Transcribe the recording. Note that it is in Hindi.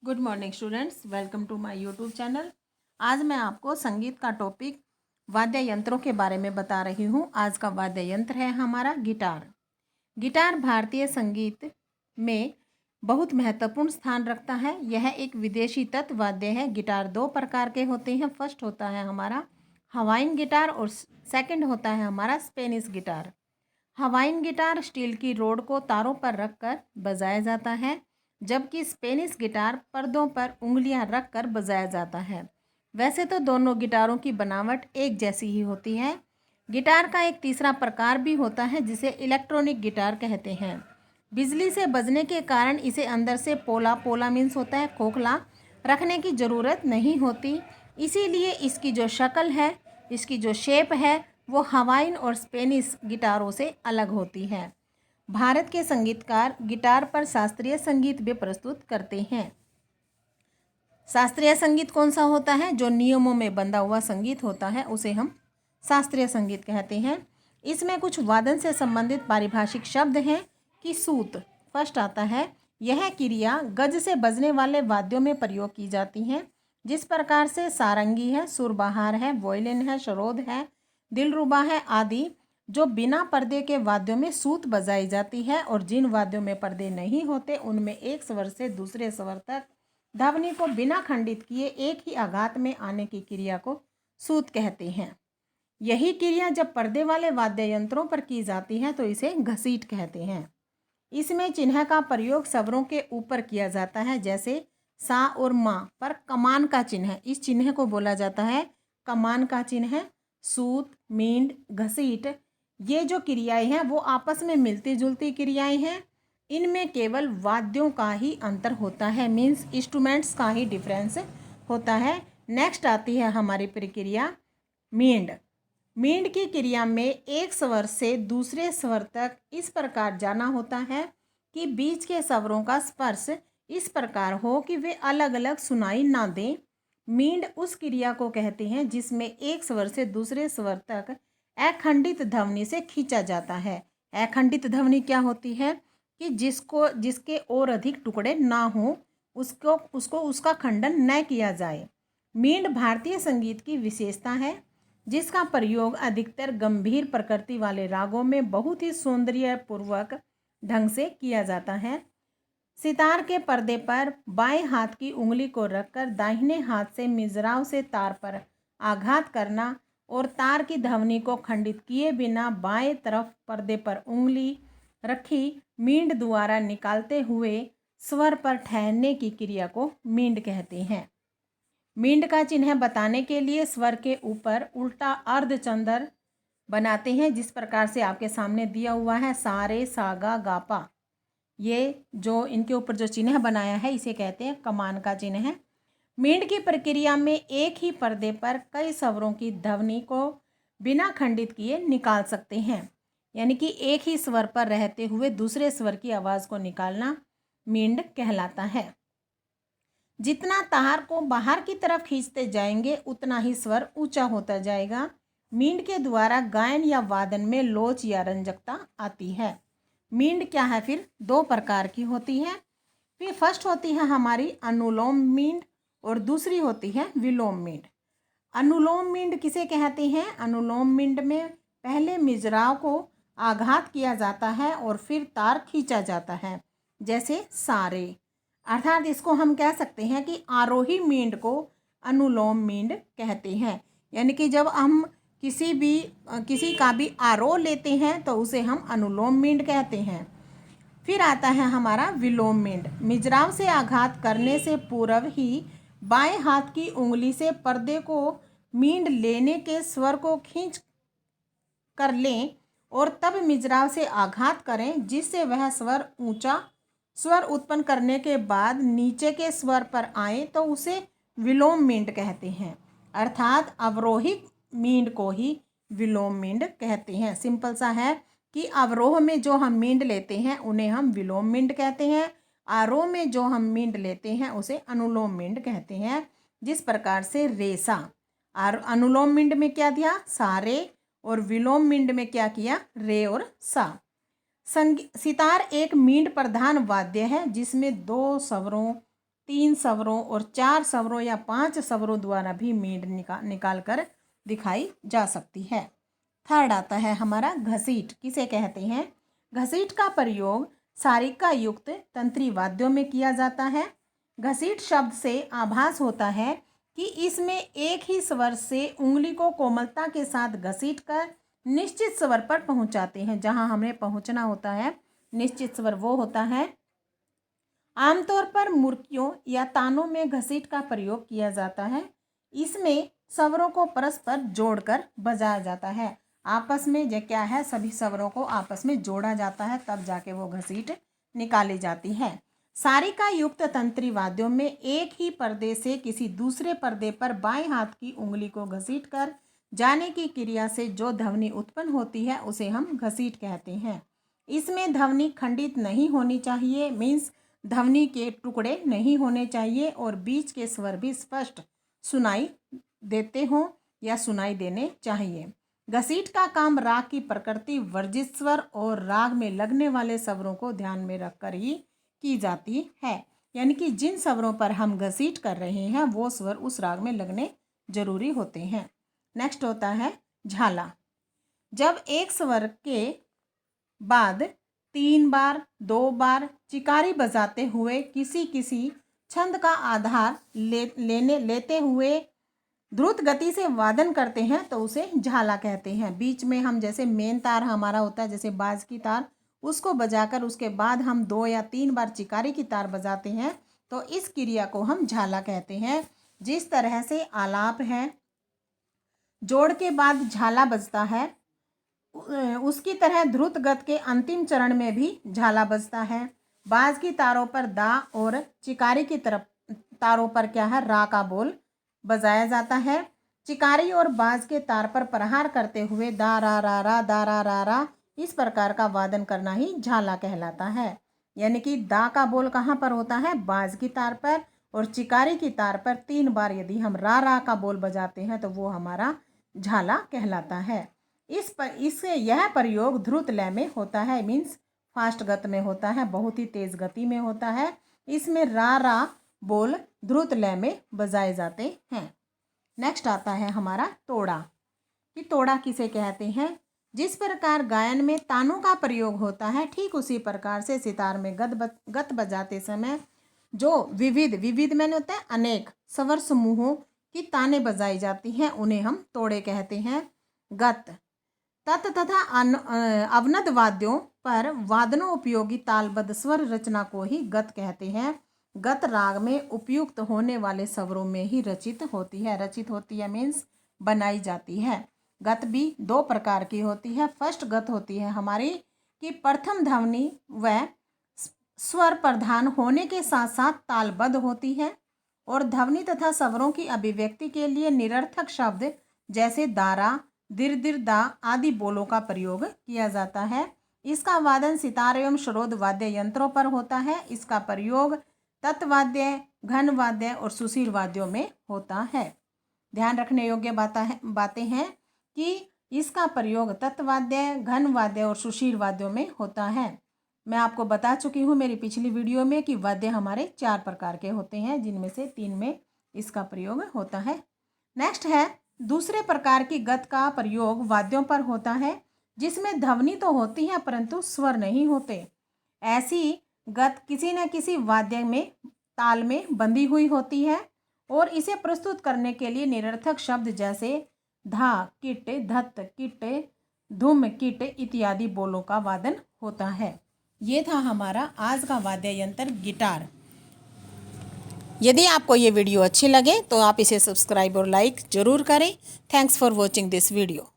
Good morning students, welcome to my YouTube channel. आज मैं आपको संगीत का टॉपिक वाद्य यंत्रों के बारे में बता रही हूँ। आज का वाद्य यंत्र है हमारा गिटार। गिटार भारतीय संगीत में बहुत महत्वपूर्ण स्थान रखता है। यह एक विदेशी तत्व वाद्य है। गिटार दो प्रकार के होते हैं। फर्स्ट होता है हमारा हवाइन गिटार और सेकंड होता है हमारा Spanish guitar. Hawaiian guitar steel की रोड को तारों पर रखकर बजाया जाता है, जबकि स्पेनिश गिटार पर्दों पर उंगलियां रखकर बजाया जाता है। वैसे तो दोनों गिटारों की बनावट एक जैसी ही होती है। गिटार का एक तीसरा प्रकार भी होता है जिसे इलेक्ट्रॉनिक गिटार कहते हैं। बिजली से बजने के कारण इसे अंदर से पोला पोला मीन्स होता है खोखला रखने की ज़रूरत नहीं होती। इसीलिए इसकी जो शक्ल है, इसकी जो शेप है, वो हवाइन और स्पेनिश गिटारों से अलग होती है। भारत के संगीतकार गिटार पर शास्त्रीय संगीत भी प्रस्तुत करते हैं। शास्त्रीय संगीत कौन सा होता है? जो नियमों में बंधा हुआ संगीत होता है उसे हम शास्त्रीय संगीत कहते हैं। इसमें कुछ वादन से संबंधित पारिभाषिक शब्द हैं कि सूत फर्स्ट आता है। यह क्रिया गज से बजने वाले वाद्यों में प्रयोग की जाती है, जिस प्रकार से सारंगी है, सुरबहार है, वॉयलिन है, सरोद है, दिलरुबा है आदि। जो बिना पर्दे के वाद्यों में सूत बजाई जाती है और जिन वाद्यों में पर्दे नहीं होते उनमें एक स्वर से दूसरे स्वर तक ध्वनि को बिना खंडित किए एक ही आघात में आने की क्रिया को सूत कहते हैं। यही क्रिया जब पर्दे वाले वाद्य यंत्रों पर की जाती है तो इसे घसीट कहते हैं। इसमें चिन्ह का प्रयोग स्वरों के ऊपर किया जाता है, जैसे सा और मा पर कमान का चिन्ह, इस चिन्ह को बोला जाता है कमान का चिन्ह। सूत, मींड, घसीट, ये जो क्रियाएं हैं वो आपस में मिलती जुलती क्रियाएं हैं। इनमें केवल वाद्यों का ही अंतर होता है, मीन्स इंस्ट्रूमेंट्स का ही डिफरेंस होता है। नेक्स्ट आती है हमारी प्रक्रिया मींड। मींड की क्रिया में एक स्वर से दूसरे स्वर तक इस प्रकार जाना होता है कि बीच के स्वरों का स्पर्श इस प्रकार हो कि वे अलग अलग सुनाई ना दें। मींड उस क्रिया को कहते हैं जिसमें एक स्वर से दूसरे स्वर तक अखंडित ध्वनि से खींचा जाता है। अखंडित ध्वनि क्या होती है? कि जिसके और अधिक टुकड़े ना हो, उसको उसका खंडन न किया जाए। मींड भारतीय संगीत की विशेषता है, जिसका प्रयोग अधिकतर गंभीर प्रकृति वाले रागों में बहुत ही सौंदर्यपूर्वक ढंग से किया जाता है। सितार के पर्दे पर बाएं हाथ की उंगली को रखकर दाहिने हाथ से मिजराव से तार पर आघात करना और तार की ध्वनि को खंडित किए बिना बाएं तरफ पर्दे पर उंगली रखी मींड द्वारा निकालते हुए स्वर पर ठहरने की क्रिया को मींड कहते हैं। मींड का चिन्ह बताने के लिए स्वर के ऊपर उल्टा अर्धचंद्र बनाते हैं, जिस प्रकार से आपके सामने दिया हुआ है सा रे सा गा गा पा। ये जो इनके ऊपर जो चिन्ह बनाया है इसे कहते हैं कमान का चिन्ह है। मींड की प्रक्रिया में एक ही पर्दे पर कई स्वरों की ध्वनि को बिना खंडित किए निकाल सकते हैं, यानी कि एक ही स्वर पर रहते हुए दूसरे स्वर की आवाज़ को निकालना मींड कहलाता है। जितना तार को बाहर की तरफ खींचते जाएंगे उतना ही स्वर ऊंचा होता जाएगा। मींड के द्वारा गायन या वादन में लोच या रंजकता आती है। मींड क्या है? फिर दो प्रकार की होती है। फिर फर्स्ट होती है हमारी अनुलोम मींड और दूसरी होती है विलोम मींड। अनुलोम मींड किसे कहते हैं? अनुलोम मींड में पहले मिजराव को आघात किया जाता है और फिर तार खींचा जाता है, जैसे सारे। अर्थात इसको हम कह सकते हैं कि आरोही मींड को अनुलोम मींड कहते हैं। यानी कि जब हम किसी का भी आरोह लेते हैं तो उसे हम अनुलोम मींड कहते हैं। फिर आता है हमारा विलोम मींड। मिजराव से आघात करने से पूर्व ही बाएं हाथ की उंगली से पर्दे को मींड लेने के स्वर को खींच कर लें और तब मिजराव से आघात करें, जिससे वह स्वर ऊंचा स्वर उत्पन्न करने के बाद नीचे के स्वर पर आए तो उसे विलोम मींड कहते हैं। अर्थात अवरोही मींड को ही विलोम मींड कहते हैं। सिंपल सा है कि अवरोह में जो हम मींड लेते हैं उन्हें हम विलोम मींड कहते हैं, आरोह में जो हम मींड लेते हैं उसे अनुलोम मींड कहते हैं। जिस प्रकार से रेसा, और अनुलोम मींड में क्या दिया? सारे, और विलोम मींड में क्या किया? रे और सा। सितार एक मींड प्रधान वाद्य है जिसमें दो स्वरों, 3 स्वरों और 4 स्वरों या 5 स्वरों द्वारा भी मींड़ निकाल कर दिखाई जा सकती है। थर्ड आता है हमारा घसीट। किसे कहते हैं? घसीट का प्रयोग सारिका युक्त तंत्री वाद्यों में किया जाता है। घसीट शब्द से आभास होता है कि इसमें एक ही स्वर से उंगली को कोमलता के साथ घसीट कर निश्चित स्वर पर पहुंचाते हैं। जहां हमें पहुंचना होता है निश्चित स्वर वो होता है। आमतौर पर मुर्कियों या तानों में घसीट का प्रयोग किया जाता है। इसमें स्वरों को परस्पर जोड़कर बजाया जाता है। आपस में जो क्या है, सभी स्वरों को आपस में जोड़ा जाता है, तब जाके वो घसीट निकाली जाती है। सारिका युक्त तंत्री वाद्यों में एक ही पर्दे से किसी दूसरे पर्दे पर बाएं हाथ की उंगली को घसीट कर जाने की क्रिया से जो ध्वनि उत्पन्न होती है उसे हम घसीट कहते हैं। इसमें ध्वनि खंडित नहीं होनी चाहिए, मीन्स ध्वनि के टुकड़े नहीं होने चाहिए और बीच के स्वर भी स्पष्ट सुनाई देते हों या सुनाई देने चाहिए। घसीट का काम राग की प्रकृति, वर्जित स्वर और राग में लगने वाले स्वरों को ध्यान में रखकर ही की जाती है। यानी कि जिन स्वरों पर हम घसीट कर रहे हैं वो स्वर उस राग में लगने जरूरी होते हैं। नेक्स्ट होता है झाला। जब एक स्वर के बाद 3 बार 2 बार चिकारी बजाते हुए किसी छंद का आधार लेते हुए द्रुत गति से वादन करते हैं तो उसे झाला कहते हैं। बीच में हम जैसे मेन तार हमारा होता है, जैसे बाज की तार, उसको बजाकर उसके बाद हम 2 या 3 बार चिकारी की तार बजाते हैं तो इस क्रिया को हम झाला कहते हैं। जिस तरह से आलाप है, जोड़ के बाद झाला बजता है, उसकी तरह द्रुत गत के अंतिम चरण में भी झाला बजता है। बाज की तारों पर दा और चिकारी की तरफ तारों पर क्या है, रा का बोल बजाया जाता है। चिकारी और बाज के तार पर प्रहार करते हुए दा रा रा रा दा रा रा रा इस प्रकार का वादन करना ही झाला कहलाता है। यानी कि दा का बोल कहाँ पर होता है, बाज की तार पर, और चिकारी की तार पर 3 बार यदि हम रा रा का बोल बजाते हैं तो वो हमारा झाला कहलाता है। इससे यह प्रयोग ध्रुत लय में होता है, मीन्स फास्ट गत में होता है, बहुत ही तेज गति में होता है। इसमें रा रा बोल ध्रुत लय में बजाए जाते हैं। नेक्स्ट आता है हमारा तोड़ा। कि तोड़ा किसे कहते हैं? जिस प्रकार गायन में तानों का प्रयोग होता है ठीक उसी प्रकार से सितार में गत बजाते समय जो विविध मैंने होता है अनेक स्वर समूहों की ताने बजाई जाती हैं उन्हें हम तोड़े कहते हैं। गत तत् तथा अवनद वाद्यों पर वादनों उपयोगी तालबद्ध स्वर रचना को ही गत कहते हैं। गत राग में उपयुक्त होने वाले स्वरों में ही रचित होती है मीन्स बनाई जाती है। गत भी 2 प्रकार की होती है। फर्स्ट गत होती है हमारी कि प्रथम ध्वनि व स्वर प्रधान होने के साथ साथ तालबद्ध होती है और ध्वनि तथा स्वरों की अभिव्यक्ति के लिए निरर्थक शब्द जैसे दारा, दिर दा आदि बोलों का प्रयोग किया जाता है। इसका वादन सितार एवं श्रोद वाद्य यंत्रों पर होता है। इसका प्रयोग तत्वाद्य, घन वाद्य और सुशील वाद्यों में होता है। ध्यान रखने योग्य बातें हैं कि इसका प्रयोग तत्वाद्य, घन वाद्य और सुशील वाद्यों में होता है। मैं आपको बता चुकी हूँ मेरी पिछली वीडियो में कि वाद्य हमारे 4 प्रकार के होते हैं, जिनमें से 3 में इसका प्रयोग होता है। नेक्स्ट है दूसरे प्रकार की गत का प्रयोग वाद्यों पर होता है जिसमें ध्वनि तो होती है परंतु स्वर नहीं होते। ऐसी गत किसी न किसी वाद्य में ताल में बंधी हुई होती है और इसे प्रस्तुत करने के लिए निरर्थक शब्द जैसे धा, किट, धत, किट, धुम, किट इत्यादि बोलों का वादन होता है। ये था हमारा आज का वाद्य यंत्र गिटार। यदि आपको ये वीडियो अच्छी लगे तो आप इसे सब्सक्राइब और लाइक ज़रूर करें। Thanks for watching this video.